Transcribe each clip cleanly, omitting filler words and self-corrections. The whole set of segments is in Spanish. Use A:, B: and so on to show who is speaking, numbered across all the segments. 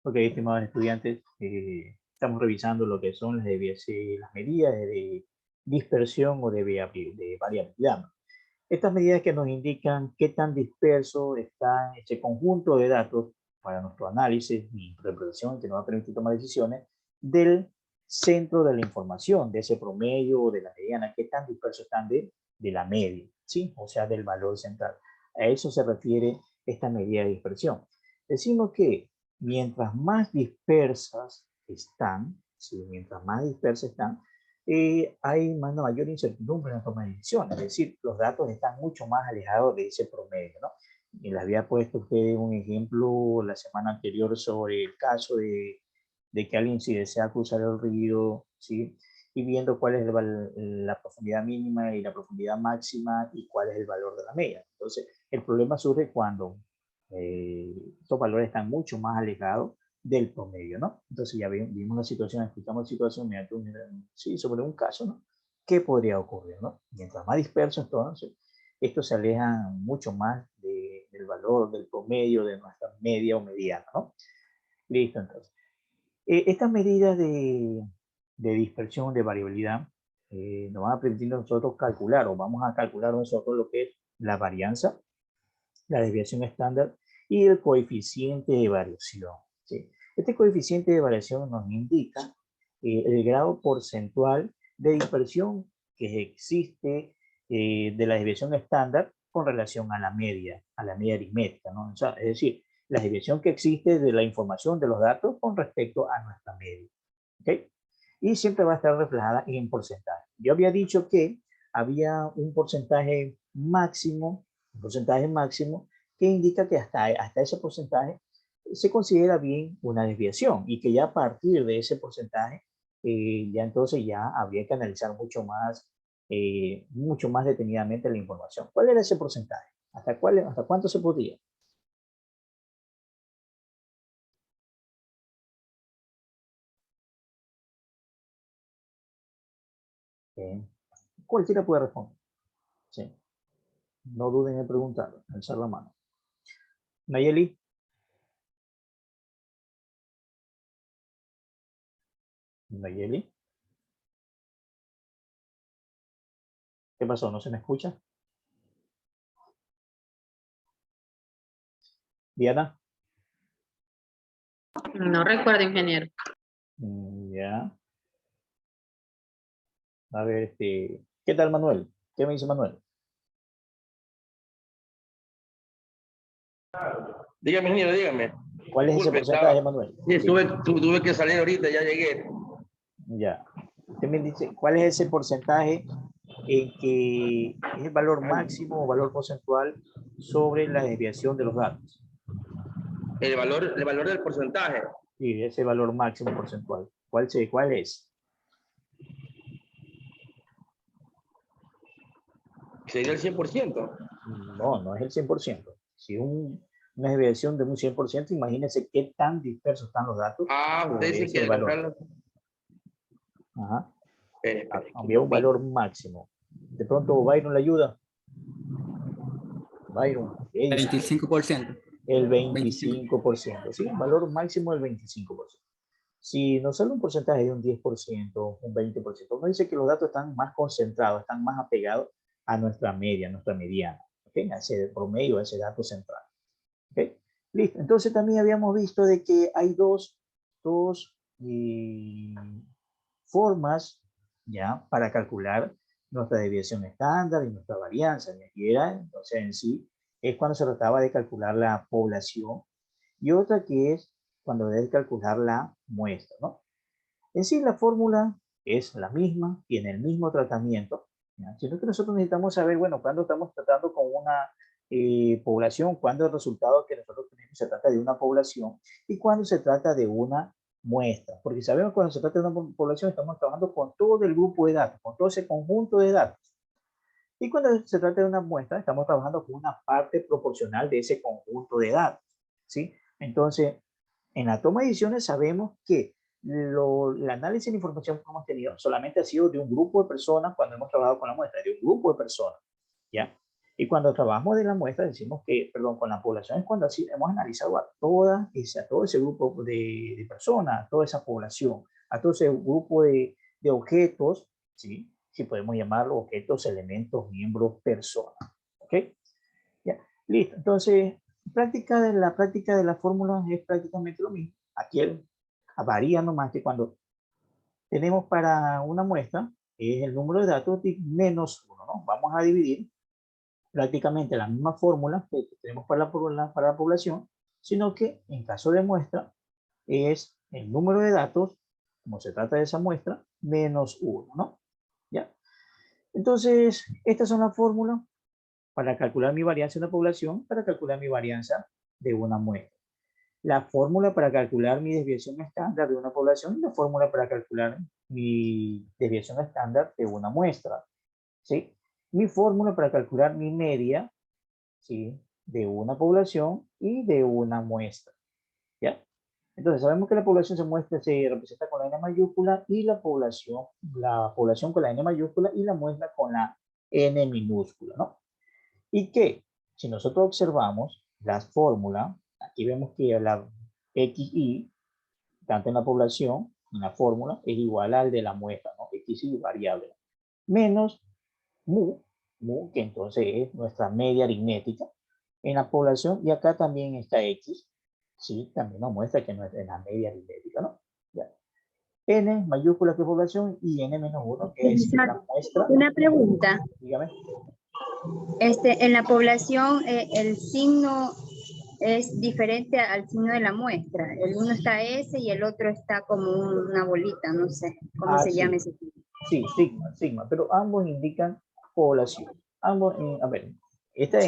A: Ok, estimados estudiantes, estamos revisando lo que son las medidas de dispersión o de variabilidad, ¿no? Estas medidas que nos indican qué tan disperso está este conjunto de datos para nuestro análisis y interpretación que nos va a permitir tomar decisiones del centro de la información, de ese promedio o de la mediana, qué tan disperso están de la media, ¿sí? O sea, del valor central. A eso se refiere esta medida de dispersión. Decimos que mientras más dispersas están, ¿sí? Mientras más dispersas están, hay una mayor incertidumbre en la toma de decisiones, es decir, los datos están mucho más alejados de ese promedio, ¿no? Y les había puesto usted un ejemplo la semana anterior sobre el caso de que alguien si desea cruzar el río, ¿sí? Y viendo cuál es la profundidad mínima y la profundidad máxima y cuál es el valor de la media. Entonces, el problema surge cuando estos valores están mucho más alejados del promedio, ¿no? Entonces ya vimos la situación, explicamos la situación mediante sí, sobre un caso, ¿no? ¿Qué podría ocurrir, no? Mientras más disperso, entonces, estos se alejan mucho más del valor, del promedio, de nuestra media o mediana, ¿no? Listo, entonces. Estas medidas de dispersión, de variabilidad, nos van a permitir nosotros calcular, o vamos a calcular nosotros lo que es la varianza, la desviación estándar y el coeficiente de variación, ¿sí? Este coeficiente de variación nos indica el grado porcentual de dispersión que existe de la desviación estándar con relación a la media aritmética, ¿no? O sea, es decir, la desviación que existe de la información de los datos con respecto a nuestra media, ¿ok? Y siempre va a estar reflejada en porcentaje. Yo había dicho que había un porcentaje máximo que indica que hasta ese porcentaje se considera bien una desviación y que ya a partir de ese porcentaje, ya entonces ya habría que analizar mucho más detenidamente la información. ¿Cuál era ese porcentaje? ¿Hasta cuánto se podía? Cualquiera puede responder. Sí. No duden en preguntar, alzar la mano. Nayeli. Nayeli. ¿Qué pasó? ¿No se me escucha? Diana.
B: No recuerdo, ingeniero.
A: Ya. A ver, ¿qué tal Manuel? ¿Qué me dice Manuel?
C: Dígame, ingeniero, dígame.
A: ¿Cuál es ese
C: Disculpe,
A: porcentaje, Manuel?
C: Sí,
A: Sí.
C: tuve que salir ahorita, ya llegué.
A: Ya. Usted me dice, ¿cuál es ese porcentaje en que es el valor máximo o valor porcentual sobre la desviación de los datos?
C: El valor del porcentaje.
A: Sí, ese valor máximo porcentual. ¿Cuál es?
C: Sería el 100%.
A: No, no es el 100%. Si una desviación de un 100%, imagínense qué tan dispersos están los datos
C: Usted
A: sobre
C: dice
A: ese
C: que
A: valor. Ajá.
C: Espere,
A: Había un valor máximo. De pronto Byron le ayuda. Byron, ¿qué dice?
D: 25%.
A: El 25%, ¿sí? Un valor máximo del 25%. Si nos sale un porcentaje de un 10%, un 20%, nos dice que los datos están más concentrados, están más apegados a nuestra media, a nuestra mediana, ¿okay? A ese promedio, a ese dato central. ¿Okay? Listo. Entonces también habíamos visto de que hay dos formas ya para calcular nuestra desviación estándar y nuestra varianza. Y era, entonces en sí, es cuando se trataba de calcular la población y otra que es cuando debe calcular la muestra, ¿no? En sí la fórmula es la misma, tiene el mismo tratamiento, ¿ya? Sino que nosotros necesitamos saber, bueno, cuando estamos tratando con una población, cuando el resultado que nosotros tenemos se trata de una población y cuando se trata de una muestra, porque sabemos que cuando se trata de una población estamos trabajando con todo el grupo de datos, con todo ese conjunto de datos. Y cuando se trata de una muestra, estamos trabajando con una parte proporcional de ese conjunto de datos, ¿sí? Entonces, en la toma de decisiones sabemos que el análisis de información que hemos tenido solamente ha sido de un grupo de personas cuando hemos trabajado con la muestra, de un grupo de personas, ¿ya? Y cuando trabajamos de la muestra, decimos que, perdón, con la población es cuando así hemos analizado a todo ese grupo de personas, a toda esa población, a todo ese grupo de objetos, ¿sí? Si podemos llamarlo objetos, elementos, miembros, personas. ¿Ok? Ya, listo. Entonces, la práctica de la fórmula es prácticamente lo mismo. Aquí varía nomás que cuando tenemos para una muestra, es el número de datos menos uno, ¿no? Vamos a dividir prácticamente la misma fórmula que tenemos para la población, sino que en caso de muestra es el número de datos, como se trata de esa muestra, menos uno, ¿no? ¿Ya? Entonces, estas son las fórmulas para calcular mi varianza de una población, para calcular mi varianza de una muestra. La fórmula para calcular mi desviación estándar de una población y la fórmula para calcular mi desviación estándar de una muestra. ¿Sí? Mi fórmula para calcular mi media, ¿sí? De una población y de una muestra. ¿Ya? Entonces sabemos que la población se representa con la N mayúscula y la población con la N mayúscula y la muestra con la N minúscula, ¿no? Y que si nosotros observamos las fórmulas, aquí vemos que la XI, tanto en la población, en la fórmula, es igual al de la muestra, ¿no? XI variable, menos mu, que entonces es nuestra media aritmética en la población, y acá también está X, ¿sí? También nos muestra que no es en la media aritmética, ¿no? Ya. N mayúscula que es población y N menos 1 que es
B: Profesor,
A: la muestra.
B: una pregunta.
A: Dígame.
B: En la población, el signo es diferente al signo de la muestra. El uno está S y el otro está como una bolita, no sé cómo se llama
A: Sí,
B: ese signo.
A: sí, sigma, pero ambos indican población. Ambos, a ver,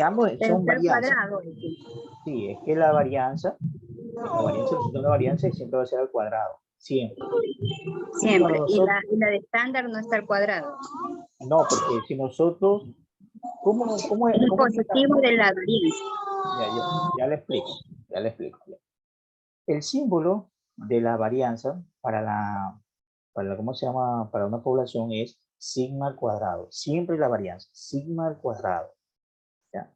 A: ambos
B: Debe
A: son
B: estar
A: varianzas.
B: cuadrado.
A: Sí, es que la varianza, el resultado de la varianza siempre va a ser al cuadrado, siempre. Y cuando
B: Siempre. Y
A: nosotros,
B: la de estándar no está al cuadrado.
A: no, porque si nosotros,
B: El
A: cómo explicamos?
B: positivo de la varianza.
A: Ya le explico, ya le explico. El símbolo de la varianza ¿cómo se llama? Para una población es sigma al cuadrado. Siempre la varianza, sigma al cuadrado. ¿Ya?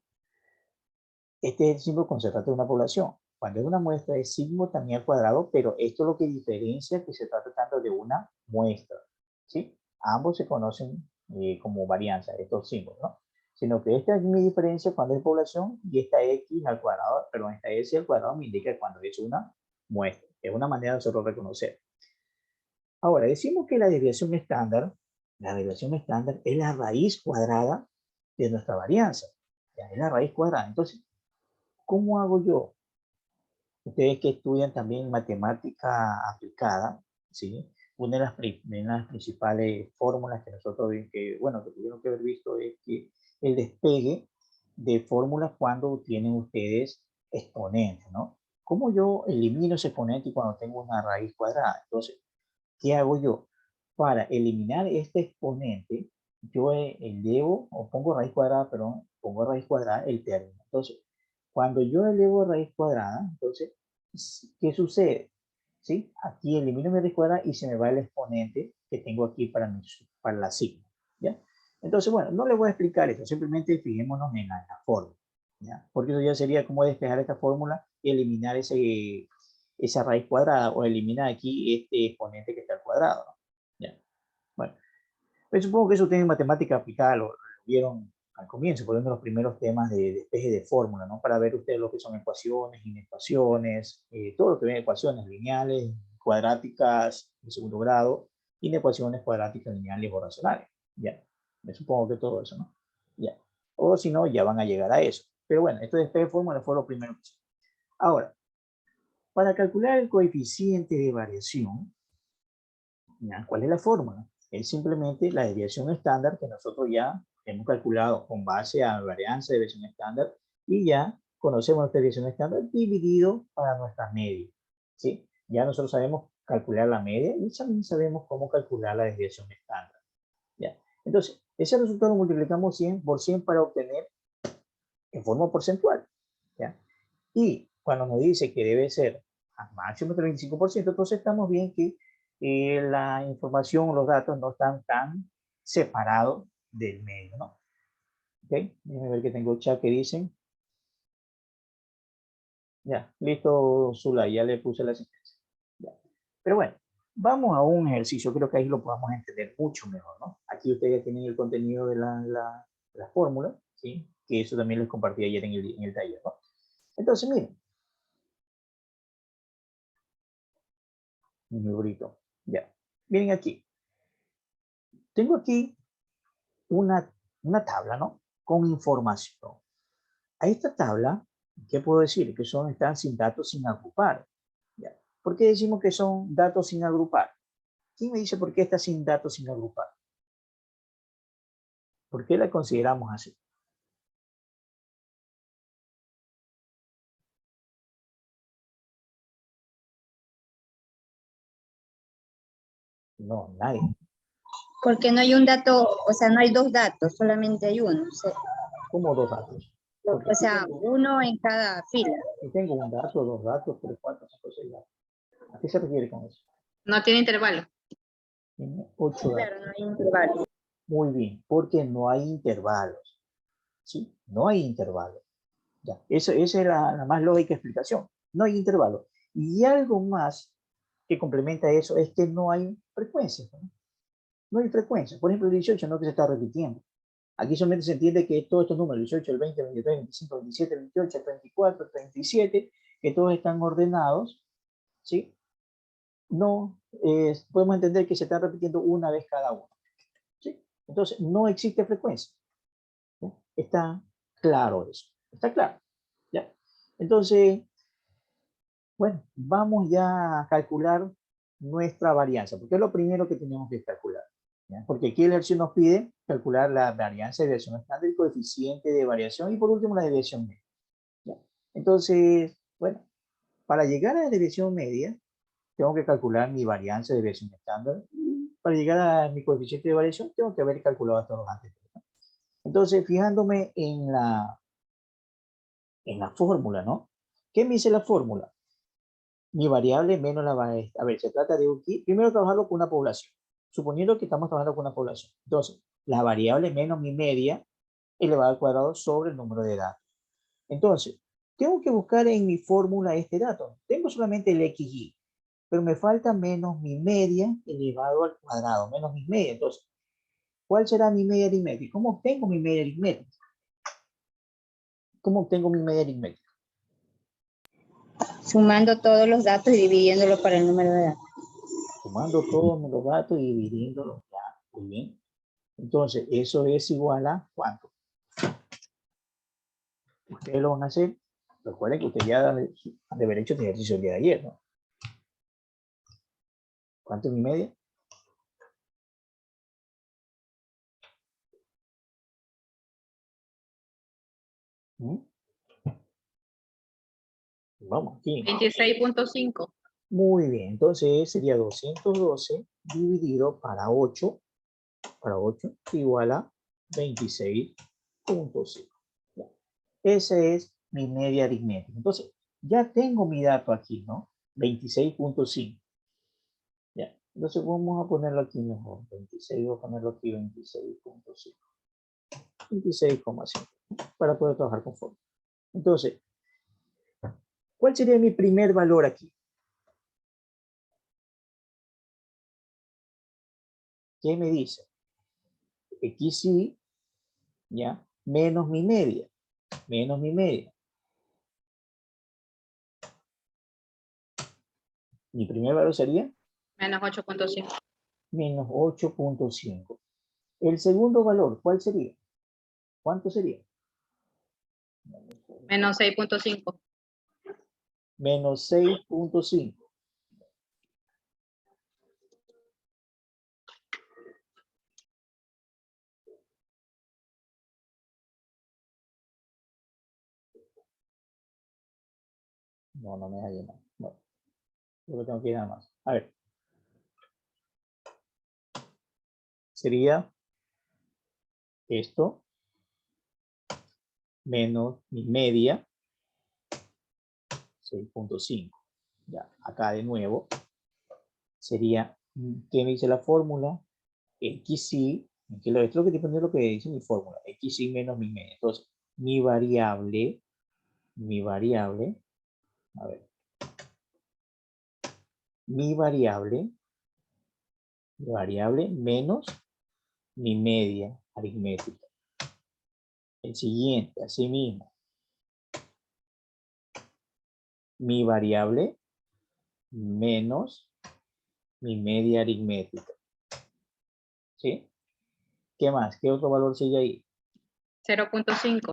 A: Este es el símbolo cuando se trata de una población. Cuando es una muestra es sigma también al cuadrado, pero esto es lo que diferencia que se está tratando de una muestra. ¿Sí? Ambos se conocen como varianza, estos símbolos, ¿no? Sino que esta es mi diferencia cuando es población y esta X al cuadrado, perdón, esta S al cuadrado me indica cuando es una muestra. Es una manera de nosotros reconocer. Ahora, decimos que la desviación estándar es la raíz cuadrada de nuestra varianza. Ya, es la raíz cuadrada. Entonces, ¿cómo hago yo? Ustedes que estudian también matemática aplicada, ¿sí? De las principales fórmulas que nosotros, que tuvieron que haber visto es que el despegue de fórmulas cuando tienen ustedes exponentes, ¿no? ¿Cómo yo elimino ese exponente cuando tengo una raíz cuadrada? Entonces, ¿qué hago yo? Para eliminar este exponente, yo elevo, o pongo raíz cuadrada, perdón, pongo raíz cuadrada el término. Entonces, cuando yo elevo raíz cuadrada, entonces, ¿qué sucede? ¿Sí? Aquí elimino mi raíz cuadrada y se me va el exponente que tengo aquí para la sigma. ¿Ya? Entonces, bueno, no les voy a explicar esto, simplemente fijémonos en la fórmula. ¿Ya? Porque eso ya sería como despejar esta fórmula y eliminar esa raíz cuadrada o eliminar aquí este exponente que está al cuadrado. ¿Ya? Bueno, pues supongo que eso tiene matemática aplicada, lo vieron al comienzo, por ejemplo, los primeros temas de despeje de fórmula, ¿no? Para ver ustedes lo que son ecuaciones, inecuaciones, todo lo que ven ecuaciones lineales, cuadráticas de segundo grado, inecuaciones cuadráticas, lineales o racionales. Ya, me supongo que todo eso, ¿no? Ya. O si no, ya van a llegar a eso. Pero bueno, esto de despeje de fórmula fue lo primero que hice. Ahora, para calcular el coeficiente de variación, ¿ya? ¿Cuál es la fórmula? Es simplemente la desviación estándar que nosotros ya hemos calculado con base a la varianza de desviación estándar y ya conocemos nuestra desviación estándar dividido para nuestra media. ¿Sí? Ya nosotros sabemos calcular la media y también sabemos cómo calcular la desviación estándar. ¿Ya? Entonces, ese resultado lo multiplicamos 100 por 100 para obtener en forma porcentual. ¿Ya? Y cuando nos dice que debe ser a máximo del 25%, entonces estamos bien que la información, los datos no están tan separados del medio, ¿no? Ok, déjenme ver que tengo chat que dicen. Ya, listo, Zulay, ya le puse la asistencia. Ya. Pero bueno, vamos a un ejercicio, creo que ahí lo podamos entender mucho mejor, ¿no? Aquí ustedes ya tienen el contenido de la fórmula, ¿sí? Que eso también les compartí ayer en el taller, ¿no? Entonces, miren. Mi librito. Ya. Miren aquí. Tengo aquí una tabla, ¿no? Con información. A esta tabla, ¿qué puedo decir? Que están sin datos sin agrupar. ¿Ya? ¿Por qué decimos que son datos sin agrupar? ¿Quién me dice por qué está sin datos sin agrupar? ¿Por qué la consideramos así? No, nadie.
B: Porque no hay un dato, o sea, no hay dos datos, solamente hay uno.
A: ¿Cómo dos datos? Porque
B: O sea, uno en cada fila.
A: aquí tengo un dato, dos datos, tres, cuatro, cinco, seis datos. ¿A qué se refiere con eso?
D: No tiene intervalo.
A: Tiene 8 datos.
B: Claro, no hay intervalo.
A: Muy bien, porque no hay intervalos. ¿Sí? No hay intervalos. Ya, esa es la más lógica explicación. No hay intervalo. Y algo más que complementa eso es que no hay frecuencia. ¿No? No hay frecuencia. Por ejemplo, el 18 no que se está repitiendo. Aquí solamente se entiende que todos estos números, 18, el 20, el 23, el 25, el 27, el 28, el 34, el 37, que todos están ordenados, ¿sí? No, podemos entender que se está repitiendo una vez cada uno. ¿Sí? Entonces, no existe frecuencia. ¿Ya? Está claro eso. Está claro. ¿Ya? Entonces, bueno, vamos ya a calcular nuestra varianza, porque es lo primero que tenemos que calcular. ¿Ya? Porque aquí el ejercicio nos pide calcular la varianza de desviación estándar, el coeficiente de variación y por último la desviación media. ¿Ya? Entonces, bueno, para llegar a la desviación media, tengo que calcular mi varianza de desviación estándar. Para llegar a mi coeficiente de variación, tengo que haber calculado todos los anteriores. Entonces, fijándome en la fórmula, ¿no? ¿Qué me dice la fórmula? Mi variable menos la variable. A ver, se trata de primero trabajarlo con una población. Suponiendo que estamos trabajando con una población. Entonces, la variable menos mi media elevado al cuadrado sobre el número de datos. Entonces, tengo que buscar en mi fórmula este dato. Tengo solamente el XY, pero me falta menos mi media elevado al cuadrado, menos mi media. Entonces, ¿cuál será mi media aritmética? ¿Cómo obtengo mi media aritmética? ¿Cómo obtengo mi media aritmética?
B: Sumando todos los datos y dividiéndolo para el número de datos.
A: Sumando todos los datos y dividiéndolos. Ya, muy bien. Entonces, eso es igual a ¿cuánto? Ustedes lo van a hacer. Recuerden que ustedes ya han de haber hecho este ejercicio el día de ayer, ¿no? ¿Cuánto es mi media? ¿Mm? Vamos, aquí.
D: 26.5.
A: Muy bien, entonces sería 212 dividido para 8 igual a 26.5. Ese es mi media aritmética. Entonces, ya tengo mi dato aquí, ¿no? 26.5. Ya. Entonces vamos a ponerlo aquí mejor. 26, voy a ponerlo aquí 26.5. 26,5 para poder trabajar con forma. Entonces, ¿cuál sería mi primer valor aquí? ¿Qué me dice? XY, ¿ya? Menos mi media. Menos mi media. Mi primer valor sería
D: Menos 8.5.
A: menos 8.5. El segundo valor, ¿cuál sería? ¿Cuánto sería?
D: Menos 6.5.
A: Menos 6.5. No, no me deja llenar. No, yo lo tengo que llenar más. A ver. Sería esto menos mi media 6.5. Ya, acá de nuevo sería, ¿qué me dice la fórmula? XY Aquí esto es lo que depende de lo que dice mi fórmula. X y menos mi media. Entonces, mi variable, a ver, mi variable menos mi media aritmética. El siguiente, así mismo. Mi variable menos mi media aritmética. ¿Sí? ¿Qué más? ¿Qué otro valor sigue ahí?
D: 0.5.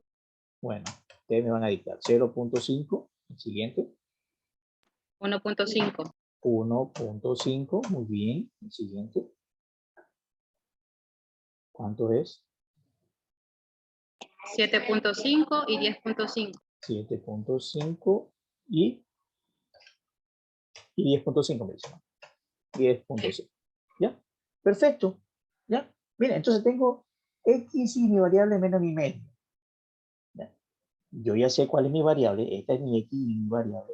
A: Bueno, ustedes me van a dictar 0.5. El siguiente.
D: 1.5.
A: 1.5. Muy bien. El siguiente. ¿Cuánto es?
D: 7.5 y 10.5.
A: 7.5 y 10.5 me dice, ¿no? 10.5. ¿Ya? Perfecto. ¿Ya? Mira, entonces tengo X y mi variable menos mi media. ¿Ya? Yo ya sé cuál es mi variable. Esta es mi X y mi variable.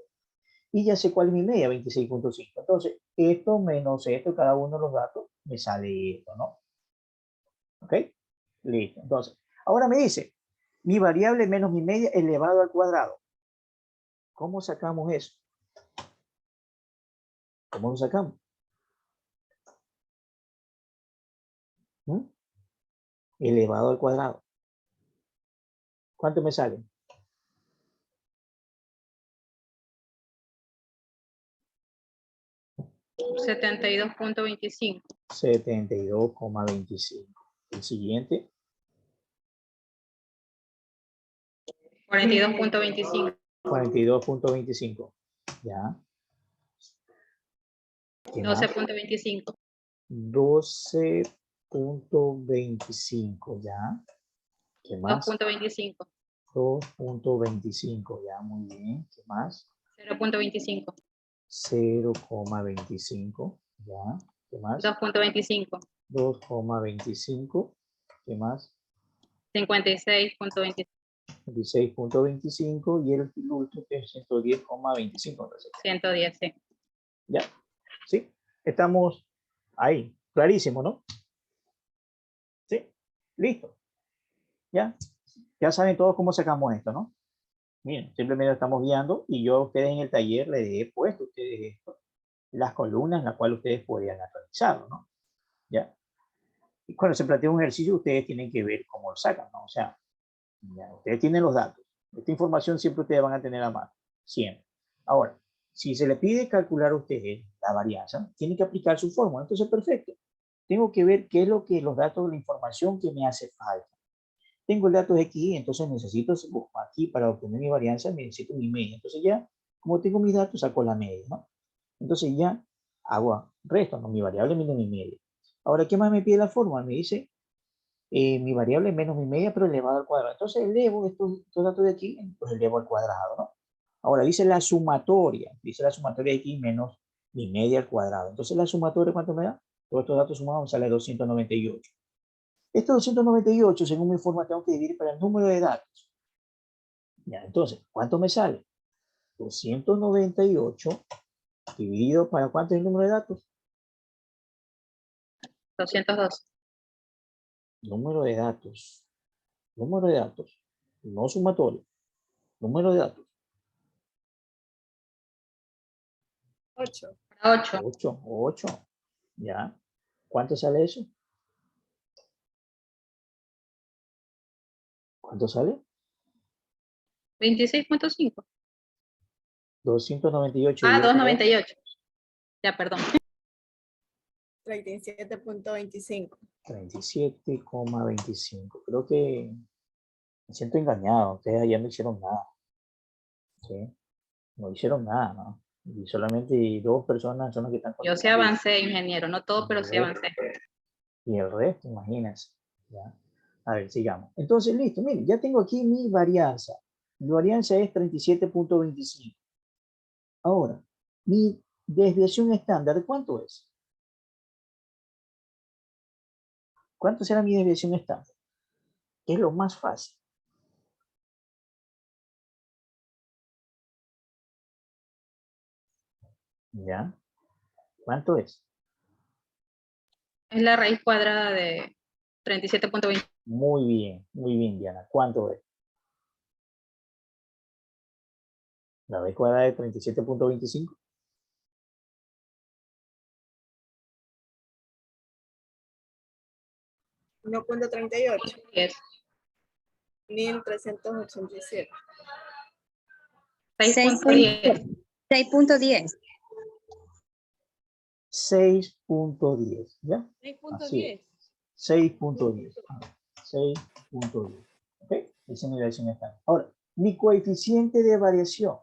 A: Y ya sé cuál es mi media, 26.5. Entonces, esto menos esto, cada uno de los datos, me sale esto, ¿no? ¿Ok? Listo. Entonces, ahora me dice, mi variable menos mi media elevado al cuadrado. ¿Cómo sacamos eso? ¿Cómo lo sacamos? ¿Mm? Elevado al cuadrado. ¿Cuánto me sale?
D: 72.25.
A: 72,25. El siguiente,
D: 42.25.
A: 42.25. Ya. ¿Qué más?
D: 12.25.
A: 12.25. Ya. ¿Qué más?
D: 2.25.
A: 2.25. Ya, muy bien. ¿Qué más?
D: 0.25.
A: 0,25. Ya. ¿Qué más?
D: 2.25.
A: 2,25. ¿Qué más?
D: 56.25.
A: 16.25 y el último que es 110,25.
D: 110, sí.
A: Ya, ¿sí? Estamos ahí, clarísimo, ¿no? ¿Sí? Listo. ¿Ya? Ya saben todos cómo sacamos esto, ¿no? Miren, simplemente estamos guiando y yo a ustedes en el taller les he puesto a ustedes esto, las columnas en las cuales ustedes podrían actualizarlo, ¿no? ¿Ya? Y cuando se plantea un ejercicio, ustedes tienen que ver cómo lo sacan, ¿no? O sea, ya, ustedes tienen los datos. Esta información siempre ustedes van a tener a mano, siempre. Ahora, si se le pide calcular a ustedes la varianza, tienen que aplicar su fórmula. Entonces, perfecto. Tengo que ver qué es lo que los datos, la información que me hace falta. Tengo el dato de X, entonces necesito aquí para obtener mi varianza, necesito mi media. Entonces ya, como tengo mis datos, saco la media, ¿no? Entonces ya hago resto, ¿no? Mi variable menos mi media. Ahora, ¿qué más me pide la fórmula? Me dice mi variable menos mi media, pero elevado al cuadrado. Entonces elevo estos datos de aquí, pues elevo al cuadrado, ¿no? Ahora dice la sumatoria de X menos mi media al cuadrado. Entonces la sumatoria, ¿cuánto me da? Todos estos datos sumados me sale 298. Estos 298, según mi forma, tengo que dividir para el número de datos. Ya, entonces, ¿cuánto me sale? 298 dividido para ¿cuánto es el número de datos?
D: 202.
A: Número de datos. Número de datos. No sumatorio. Número de datos.
B: 8.
D: 8.
A: 8. ¿Ya? ¿Cuánto sale eso? ¿Cuánto sale?
D: 26.5.
A: 298
D: Ah,
A: dividido por 8.
D: 298. Ya, perdón.
B: 37.25.
A: 37,25. Creo que me siento engañado. Ustedes ayer no hicieron nada. ¿Sí? No hicieron nada, ¿no? Y solamente dos personas son las que están
D: Yo sí
A: contestando.
D: avancé, ingeniero. No todo, pero sí avancé.
A: Y el resto, imagínense. ¿Ya? A ver, sigamos. Entonces, listo. Miren, ya tengo aquí mi varianza. Mi varianza es 37.25. Ahora, mi desviación estándar, ¿cuánto es? ¿Cuánto será mi desviación estándar? Es lo más fácil. ¿Ya? ¿Cuánto es?
D: Es la raíz cuadrada de 37.20.
A: Muy bien, Diana. ¿Cuánto es? La raíz cuadrada de 37.25.
E: No punto 38.
D: 10.
E: 1387.
D: 6.10.
B: 6.10.
A: 6.10, ¿ya?
E: 6.10.
A: 6.10. 6.10. ¿Ok? Esa es mi variación estándar. Ahora, mi coeficiente de variación.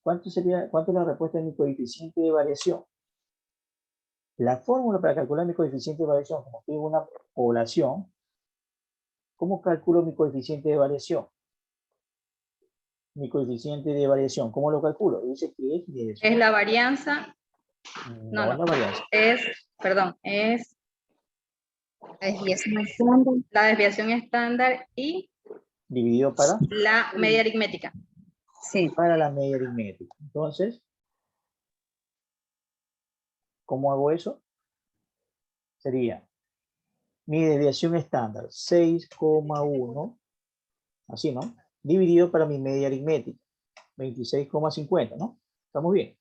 A: ¿Cuánto es la respuesta de mi coeficiente de variación? La fórmula para calcular mi coeficiente de variación, como tengo una población, ¿cómo calculo mi coeficiente de variación? Mi coeficiente de variación, ¿cómo lo calculo? Dice que es 10.
D: Es la varianza.
A: No,
D: No.
A: la varianza.
D: Es
B: Desviación estándar.
D: la desviación estándar y
A: Dividido para
D: la media aritmética.
B: Sí.
A: la media aritmética. Entonces, ¿cómo hago eso? Sería mi desviación estándar 6,1, así, ¿no? Dividido para mi media aritmética 26,50, ¿no? ¿Estamos bien?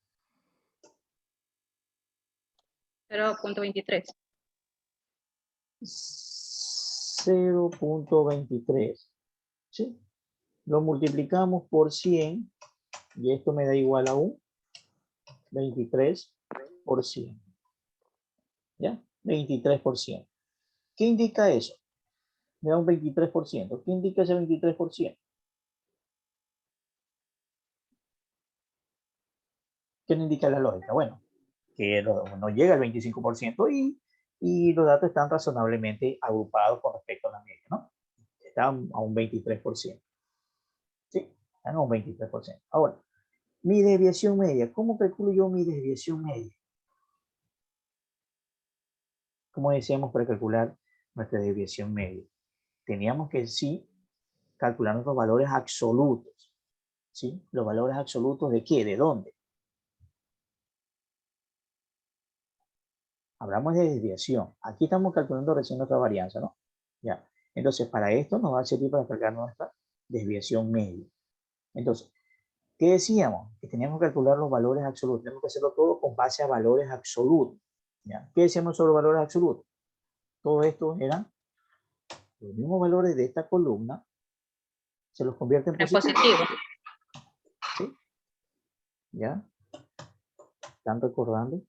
D: 0.23.
A: 0.23, ¿sí? Lo multiplicamos por 100 y esto me da igual a un 23%. ¿Ya? 23%. ¿Qué indica eso? Me da un 23%. ¿Qué indica ese 23%? ¿Qué nos indica la lógica? Bueno, que no llega al 25% y los datos están razonablemente agrupados con respecto a la media, ¿no? Están a un 23%. Sí, están a un 23%. Ahora, mi desviación media. ¿Cómo calculo yo mi desviación media? ¿Cómo decíamos para calcular nuestra desviación media? Teníamos que sí calcular nuestros valores absolutos. ¿Sí? ¿Los valores absolutos de qué? ¿De dónde? Hablamos de desviación. Aquí estamos calculando recién nuestra varianza, ¿no? Ya. Entonces, para esto nos va a servir para calcular nuestra desviación media. Entonces, ¿qué decíamos? Que teníamos que calcular los valores absolutos. Tenemos que hacerlo todo con base a valores absolutos. ¿Ya? ¿Qué decíamos sobre valores absolutos? Todo esto eran los mismos valores de esta columna, se los convierte en
D: En
A: positivo.
D: positivo.
A: ¿Sí? ¿Ya? ¿Están recordando?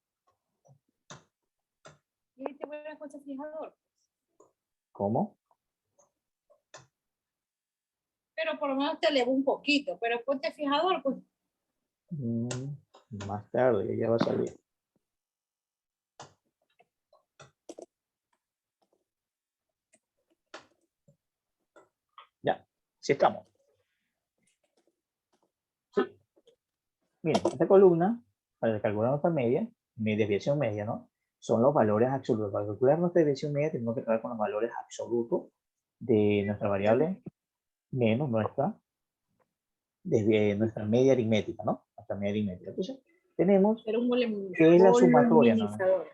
E: ¿Y te vuelve a poner fijador?
A: ¿Cómo?
E: Pero por lo menos te elevó un poquito, pero ponte fijador, pues.
A: Más tarde, ya va a salir. Ya, sí estamos. Sí. Miren, esta columna, para calcular nuestra media, mi desviación media, ¿no? Son los valores absolutos. Para calcular nuestra desviación media tenemos que trabajar con los valores absolutos de nuestra variable menos nuestra media aritmética, ¿no? Nuestra media aritmética. Entonces, tenemos
E: Era un
A: que es la sumatoria, ¿no?
E: minimizador.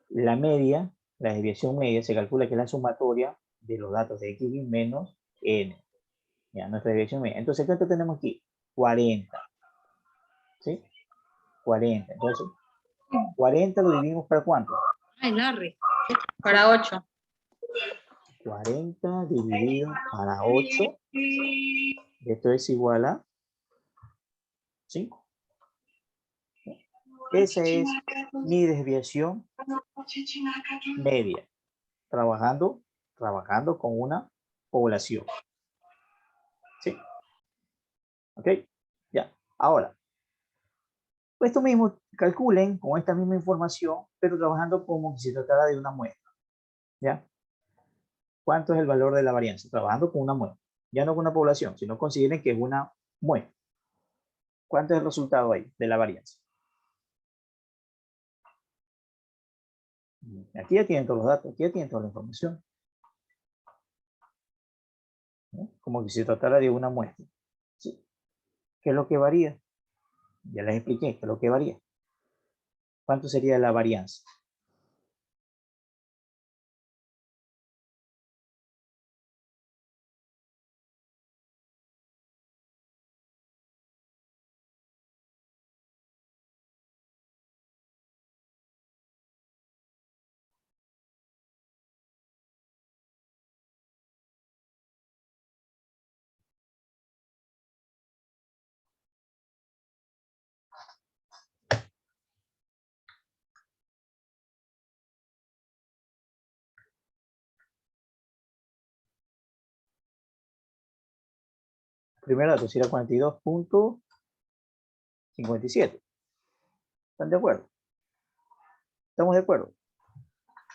A: La media, la desviación media, se calcula que es la sumatoria de los datos de x menos n. Ya, nuestra desviación media. Entonces, ¿cuánto tenemos aquí? 40. ¿Sí? 40. Entonces, 40 lo dividimos para ¿cuánto?
E: Ay, Larry.
D: Para 8.
A: 40 dividido para 8. Esto es igual a 5. Esa es mi desviación media. Trabajando con una población. ¿Sí? ¿Ok? Ya. Ahora, esto mismo calculen con esta misma información, pero trabajando como si se tratara de una muestra. ¿Ya? ¿Cuánto es el valor de la varianza? Trabajando con una muestra. Ya no con una población, sino consideren que es una muestra. ¿Cuánto es el resultado ahí de la varianza? Aquí ya tienen todos los datos, aquí ya tienen toda la información. ¿No? Como si se tratara de una muestra. ¿Sí? ¿Qué es lo que varía? Ya les expliqué, ¿qué es lo que varía? ¿Cuánto sería la varianza? Primer dato sería 42.57. ¿Están de acuerdo? ¿Estamos de acuerdo?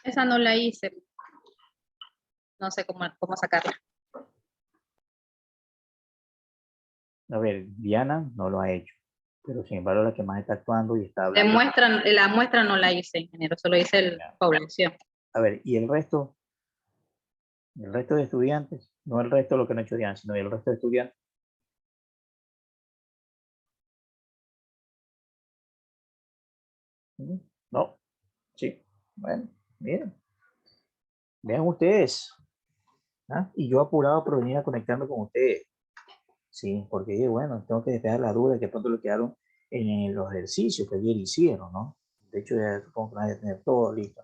D: Esa no la hice. No sé cómo sacarla.
A: A ver, Diana no lo ha hecho, pero sin embargo la que más está actuando y está hablando.
D: La muestra no la hice, ingeniero, solo hice la población.
A: A ver, ¿y el resto? El resto de estudiantes, no el resto de lo que no ha hecho Diana, sino el resto de estudiantes. No, sí, bueno, miren, vean ustedes, ¿ah? Y yo apurado por venir a conectarme con ustedes, sí, porque bueno, tengo que despejar la duda que pronto lo quedaron en los ejercicios que ayer hicieron, ¿no? De hecho, ya supongo que van a tener todo listo.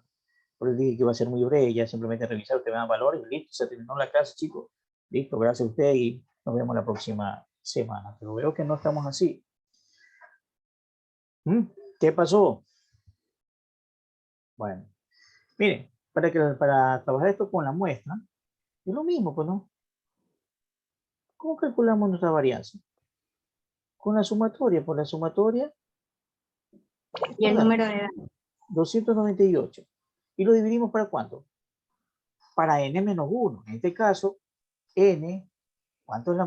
A: Por eso dije que iba a ser muy breve, ya simplemente revisar, ustedes me dan valores y listo, se terminó la clase, chicos. Listo, gracias a ustedes y nos vemos la próxima semana. Pero veo que no estamos así. ¿Qué pasó? Bueno, miren, para trabajar esto con la muestra, es lo mismo, pues, ¿no? ¿Cómo calculamos nuestra varianza? Con la sumatoria, por la sumatoria.
B: Y el número de edad.
A: 298. ¿Y lo dividimos para cuánto? Para n menos 1. En este caso, n, ¿cuánto es la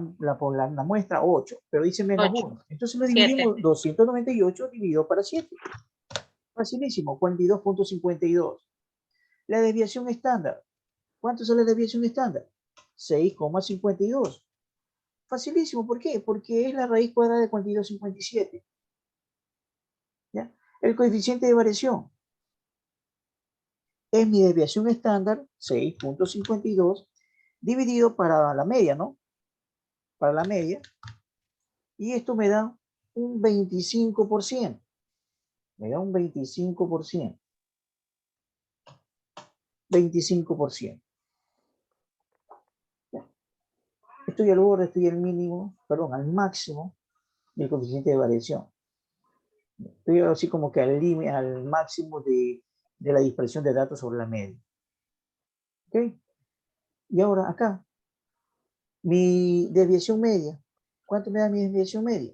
A: muestra? 8, pero dice menos
D: 8.
A: 1. Entonces lo dividimos
D: 7.
A: 298 dividido para 7. Facilísimo, 42.52. La desviación estándar. ¿Cuánto es la desviación estándar? 6,52. Facilísimo, ¿por qué? Porque es la raíz cuadrada de 42,57. ¿Ya? El coeficiente de variación es mi desviación estándar, 6,52, dividido para la media, ¿no? Para la media. Y esto me da un 25%. Me da un 25%. 25%. ¿Ya? Esto ya luego estoy al mínimo, perdón, al máximo del coeficiente de variación. Estoy así como que al máximo de la dispersión de datos sobre la media. ¿Ok? Y ahora acá, mi desviación media. ¿Cuánto me da mi desviación media?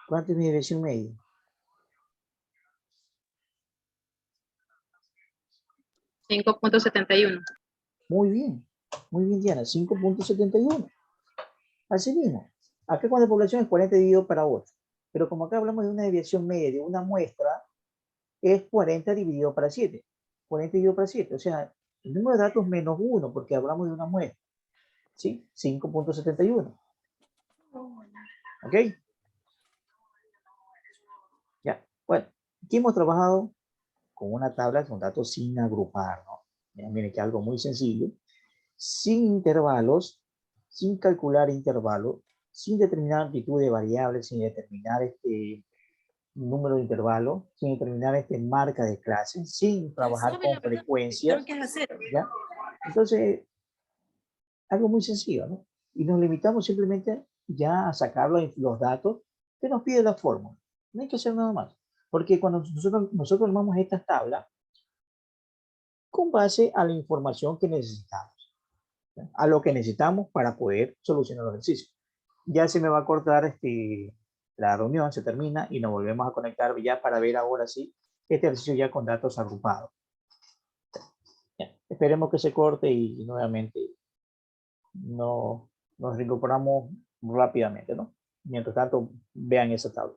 A: ¿Cuánto es mi desviación media?
D: 5.71.
A: Muy bien, Diana, 5,71. Así mismo. Acá cuando la población es 40 dividido para 8. Pero como acá hablamos de una desviación media de una muestra, es 40 dividido para 7. 40 dividido para 7. O sea, el número de datos menos 1, porque hablamos de una muestra. ¿Sí? 5,71. ¿Ok? Ya. Bueno, aquí hemos trabajado con una tabla con datos sin agrupar, ¿no? Ya, miren que algo muy sencillo. Sin intervalos, sin calcular intervalos, sin determinar amplitud de variables, sin determinar número de intervalos, sin determinar marca de clase, sin trabajar con frecuencias. ¿Ya? Entonces, algo muy sencillo, ¿no? Y nos limitamos simplemente ya a sacar los datos que nos pide la fórmula. No hay que hacer nada más. Porque cuando nosotros armamos estas tablas, con base a la información que necesitamos, ¿ya? A lo que necesitamos para poder solucionar los ejercicios. Ya se me va a cortar la reunión, se termina y nos volvemos a conectar ya para ver ahora sí este ejercicio ya con datos agrupados. Ya. Esperemos que se corte y nuevamente nos reincorporamos rápidamente, ¿no? Mientras tanto, vean esa tabla.